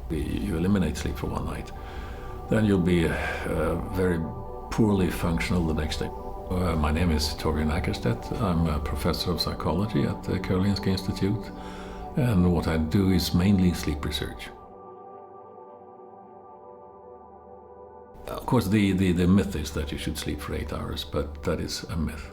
You eliminate sleep for one night, then you'll be very poorly functional the next day. My name is Torbjorn. I'm a professor of psychology at the Karolinska Institute, and what I do is mainly sleep research. Of course, the myth is that you should sleep for 8 hours, but that is a myth.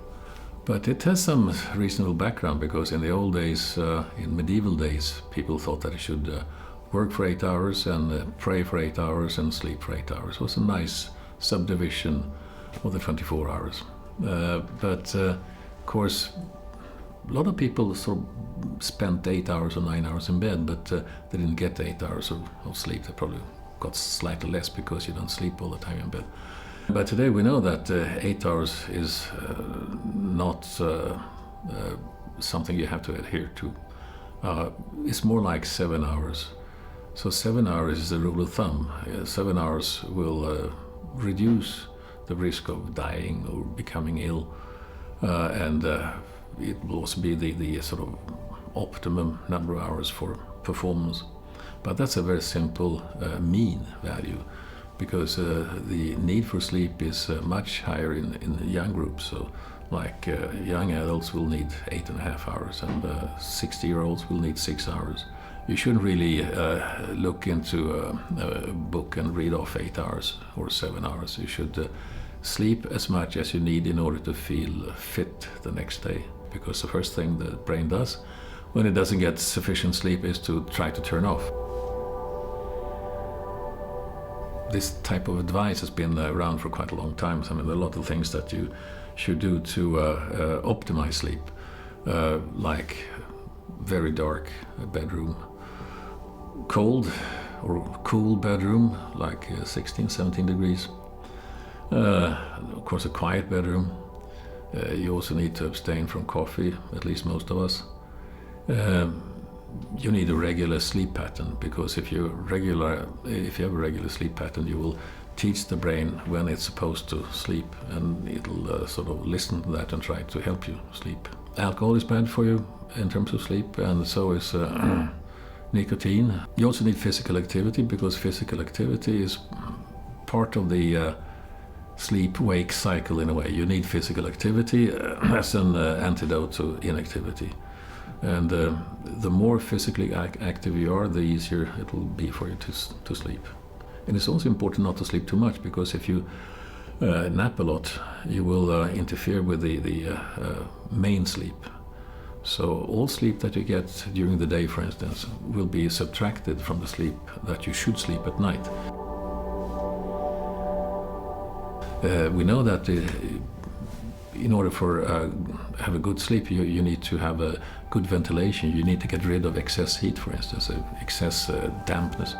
But it has some reasonable background, because in the old days, in medieval days, people thought that you should work for 8 hours and pray for 8 hours and sleep for 8 hours. It was a nice subdivision of the 24 hours. But of course, a lot of people sort of spent 8 hours or 9 hours in bed, but they didn't get 8 hours of sleep. They probably got slightly less because you don't sleep all the time in bed. But today we know that 8 hours is not something you have to adhere to. It's more like 7 hours. So 7 hours is the rule of thumb. 7 hours will reduce the risk of dying or becoming ill, and it will also be the sort of optimum number of hours for performance. But that's a very simple mean value, because the need for sleep is much higher in young groups. So like young adults will need 8.5 hours, and 60-year-olds will need 6 hours. You shouldn't really look into a book and read off 8 hours or 7 hours. You should sleep as much as you need in order to feel fit the next day, because the first thing the brain does when it doesn't get sufficient sleep is to try to turn off. This type of advice has been around for quite a long time. So, I mean, there are a lot of things that you should do to optimize sleep, like very dark bedroom, cold or cool bedroom, like 16, 17 degrees. Of course, a quiet bedroom. You also need to abstain from coffee, at least most of us. You need a regular sleep pattern, because if you have a regular sleep pattern, you will teach the brain when it's supposed to sleep, and it'll sort of listen to that and try to help you sleep. Alcohol is bad for you in terms of sleep, and so is nicotine. You also need physical activity, because physical activity is part of the sleep-wake cycle in a way. You need physical activity as an antidote to inactivity. And the more physically active you are, the easier it will be for you to sleep. And it's also important not to sleep too much, because if you nap a lot, you will interfere with the main sleep. So all sleep that you get during the day, for instance, will be subtracted from the sleep that you should sleep at night. We know that in order for have a good sleep, you need to have a good ventilation. You need to get rid of excess heat, for instance, excess dampness.